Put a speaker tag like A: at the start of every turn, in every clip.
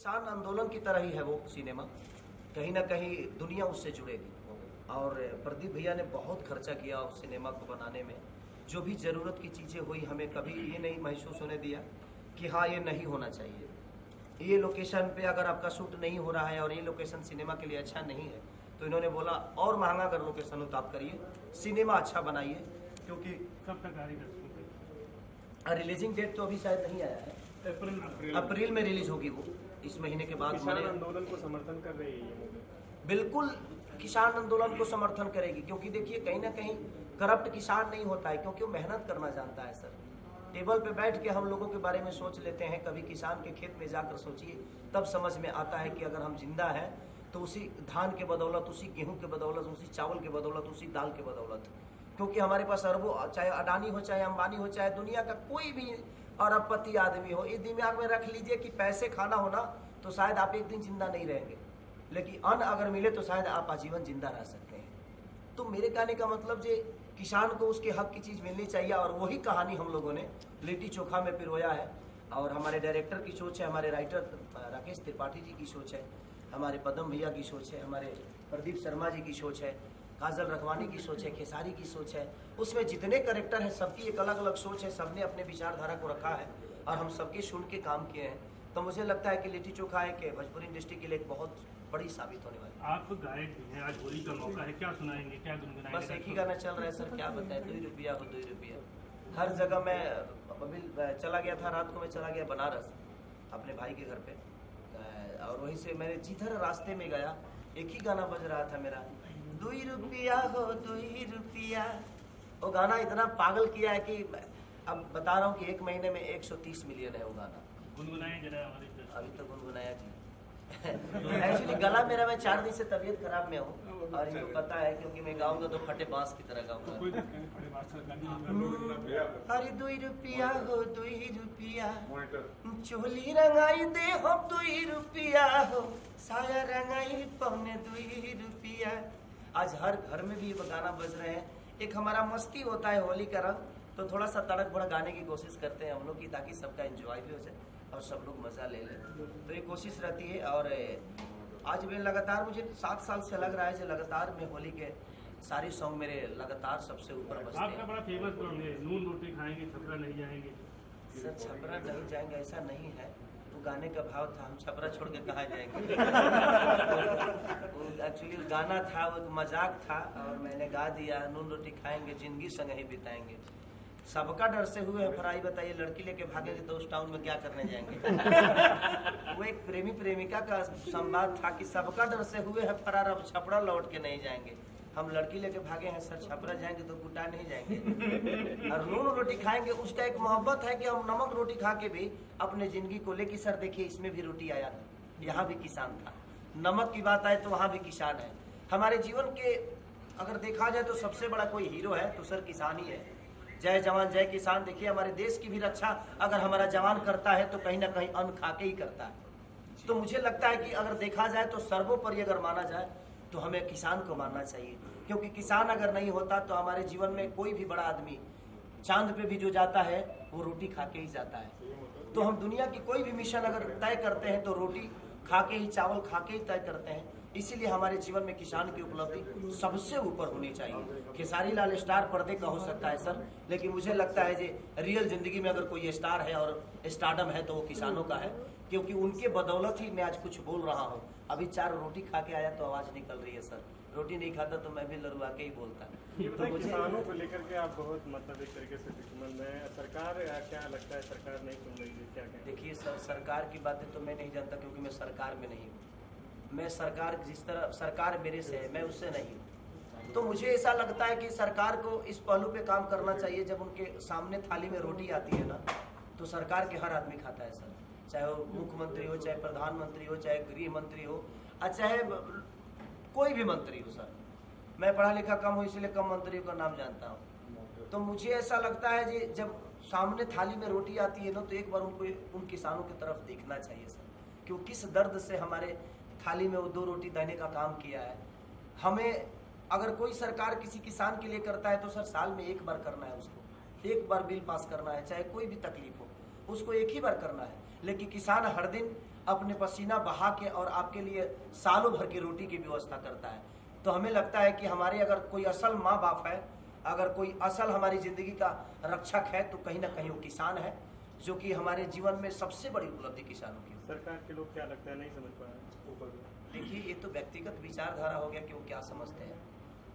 A: किसान आंदोलन की तरह ही है वो सिनेमा, कहीं ना कहीं दुनिया उससे जुड़ेगी। और प्रदीप भैया ने बहुत खर्चा किया उस सिनेमा को बनाने में, जो भी ज़रूरत की चीज़ें हुई, हमें कभी ये नहीं महसूस होने दिया कि हाँ ये नहीं होना चाहिए, ये लोकेशन पे अगर आपका शूट नहीं हो रहा है और ये लोकेशन सिनेमा के लिए अच्छा नहीं है, तो इन्होंने बोला और महंगा अगर लोकेशन हो तो आप करिए, सिनेमा अच्छा बनाइए। क्योंकि
B: कब तक आ रही है?
A: रिलीजिंग डेट तो अभी शायद नहीं आया है, अप्रैल में रिलीज होगी वो, इस महीने के बाद।
C: किसान आंदोलन को समर्थन कर रही है ये मूवी?
A: बिल्कुल किसान आंदोलन को समर्थन करेगी, क्योंकि देखिए कहीं ना कहीं करप्ट किसान नहीं होता है, क्योंकि वो मेहनत करना जानता है सर। टेबल पे बैठ के हम लोगों के बारे में सोच लेते हैं, कभी किसान के खेत में जाकर सोचिए, तब समझ में आता है कि अगर हम जिंदा हैं तो उसी धान के बदौलत, उसी गेहूं के बदौलत, उसी चावल के बदौलत, उसी दाल के बदौलत, क्योंकि हमारे पास अरबों, चाहे अडानी हो, चाहे अंबानी हो, चाहे दुनिया का कोई भी अरबपति आदमी हो, ये दिमाग में रख लीजिए कि पैसे खाना होना तो शायद आप एक दिन जिंदा नहीं रहेंगे, लेकिन अन्न अगर मिले तो शायद आप आजीवन जिंदा रह सकते हैं। तो मेरे कहने का मतलब जे किसान को उसके हक की चीज़ मिलनी चाहिए, और वही कहानी हम लोगों ने लिट्टी चोखा में पिरोया है। और हमारे डायरेक्टर की सोच है, हमारे राइटर राकेश त्रिपाठी जी की सोच है, हमारे पदम भैया की सोच है, हमारे प्रदीप शर्मा जी की सोच है, काजल रखवानी की सोच है, खेसारी की सोच है। उसमें जितने कैरेक्टर हैं सबकी एक अलग अलग सोच है, सबने अपने विचारधारा को रखा है और हम सबके सुन के काम किए हैं। तो मुझे लगता है कि लिट्टी चोखा है कि भोजपुरी इंडस्ट्री के लिए एक बहुत बड़ी साबित होने वाली है।
B: आप गायक भी हैं, आज होली का मौका है, क्या सुनाएंगे, क्या गुनगुनाएंगे?
A: बस एक ही गाना चल रहा है सर, क्या बताएं, 2 रुपया हो 2 रुपया। हर जगह मैं अभी चला गया था, रात को मैं चला गया बनारस अपने भाई के घर पे, और वहीं से मैंने जिधर रास्ते में गया एक ही गाना बज रहा था मेरा, 2 रुपया हो 2 रुपया। वो गाना इतना पागल किया है कि अब बता रहा हूँ कि 1 महीने में 130 मिलियन है वो गाना।
B: गुनगुनाए जरा हमारे साथ।
A: अभी तो गुनगुनाया जी। एक्चुअली गला मेरा, मैं 4 दिन से तबीयत खराब में हूँ और इनको पता है, क्योंकि मैं गाऊंगा तो फटे बांस की तरह गाऊंगा। अरे 2 रुपया हो 2 रुपया, चोली रंगाई दे हो 2 रुपया हो, साया रंगाई पौने 2 रुपया। आज हर घर में भी ये गाना बज रहे हैं। एक हमारा मस्ती होता है होली का रंग, तो थोड़ा सा तड़क भड़क गाने की कोशिश करते हैं हम लोग की, ताकि सबका एंजॉय भी हो जाए और सब लोग मज़ा ले लें, तो ये कोशिश रहती है। और आज मैं लगातार, मुझे 7 साल से लग रहा है कि लगातार में होली के सारे सॉन्ग मेरे लगातार सबसे ऊपर बजते हैं।
B: आपका बड़ा फेमस सॉन्ग है, नून रोटी खाएंगे छपरा नहीं जाएंगे।
A: सर छपरा नहीं जाएंगे ऐसा नहीं है, वो गाने का भाव था, हम छपरा छोड़ के कहाँ जाएंगे। एक्चुअली गाना था, वो एक मजाक था और मैंने गा दिया, नून रोटी खाएंगे जिंदगी संग ही बिताएंगे। सबका डर से हुए फराई, बताइए लड़की लेके भागेंगे तो उस टाउन में क्या करने जाएंगे। वो एक प्रेमी प्रेमिका का संवाद था कि सबका डर से हुए हैं फरार, अब छपरा लौट के नहीं जाएंगे। हम लड़की लेके भागे हैं सर, छपरा जाएंगे तो गुटा नहीं जाएंगे। और नून रोटी खाएंगे, उसका एक मोहब्बत है कि हम नमक रोटी खा के भी अपने जिंदगी को लेके, सर देखिए इसमें भी रोटी आया था, यहाँ भी किसान था, नमक की बात आए तो वहाँ भी किसान है। हमारे जीवन के अगर देखा जाए तो सबसे बड़ा कोई हीरो है तो सर किसान ही है। जय जवान जय किसान। देखिए हमारे देश की भी रक्षा अगर हमारा जवान करता है तो कहीं ना कहीं अन्न खा के ही करता है। तो मुझे लगता है कि अगर देखा जाए तो सर्वोपरि अगर माना जाए तो हमें किसान को मानना चाहिए, क्योंकि किसान अगर नहीं होता तो हमारे जीवन में कोई भी बड़ा आदमी चांद पे भी जो जाता है वो रोटी खा के ही जाता है। तो हम दुनिया की कोई भी मिशन अगर तय करते हैं तो रोटी खा के ही, चावल खा के ही तय करते हैं। इसीलिए हमारे जीवन में किसान की उपलब्धि सबसे ऊपर होनी चाहिए। खेसारी लाल स्टार पर्दे का हो सकता है सर, लेकिन मुझे लगता है कि रियल जिंदगी में अगर कोई स्टार है और स्टारडम है तो वो किसानों का है, क्योंकि उनके बदौलत ही मैं आज कुछ बोल रहा हूँ। अभी 4 रोटी खा के आया तो आवाज़ निकल रही है सर, रोटी नहीं खाता तो मैं भी लड़वा के ही बोलता।
C: तो किसानों को लेकर के आप बहुत मतलब एक तरीके से दुश्मन में, सरकार क्या लगता है सरकार नहीं सुन रही है, क्या कहें?
A: देखिए सर, सरकार की बातें तो मैं नहीं जानता, क्योंकि मैं सरकार में नहीं हूँ। मैं सरकार, जिस तरह सरकार मेरे से है मैं उससे नहीं हूँ। तो मुझे ऐसा लगता है कि सरकार को इस पहलू पे काम करना चाहिए, जब उनके सामने थाली में रोटी आती है ना तो सरकार के हर आदमी खाता है सर, चाहे वो मुख्यमंत्री हो, चाहे प्रधानमंत्री हो, चाहे गृह मंत्री हो, चाहे कोई भी मंत्री हो सर। मैं पढ़ा लिखा कम हूँ इसलिए कम मंत्रियों का नाम जानता हूँ। तो मुझे ऐसा लगता है कि जब सामने थाली में रोटी आती है ना तो एक बार उनको, उन किसानों की तरफ देखना चाहिए सर, क्यों किस दर्द से हमारे थाली में वो 2 रोटी देने का काम किया है। हमें अगर कोई सरकार किसी किसान के लिए करता है तो सर साल में 1 बार करना है उसको, 1 बार बिल पास करना है, चाहे कोई भी तकलीफ हो उसको 1 ही बार करना है। लेकिन किसान हर दिन अपने पसीना बहा के और आपके लिए सालों भर की रोटी की व्यवस्था करता है। तो हमें लगता है कि हमारे अगर कोई असल माँ बाप है, अगर कोई असल हमारी ज़िंदगी का रक्षक है, तो कहीं ना कहीं वो किसान है, जो कि हमारे जीवन में सबसे बड़ी उपलब्धि किसानों की।
C: सरकार के लोग क्या लगता है नहीं समझ पा रहे ऊपर।
A: देखिए, ये तो व्यक्तिगत विचारधारा हो गया कि वो क्या समझते हैं,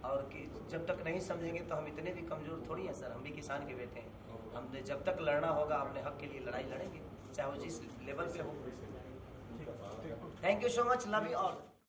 A: और कि जब तक नहीं समझेंगे तो हम इतने भी कमज़ोर थोड़ी हैं सर। हम भी किसान के बेटे हैं, हमने जब तक लड़ना होगा अपने हक के लिए लड़ाई लड़ेंगे, चाहे वो जिस लेवल पे हो। Thank you so much, love you all.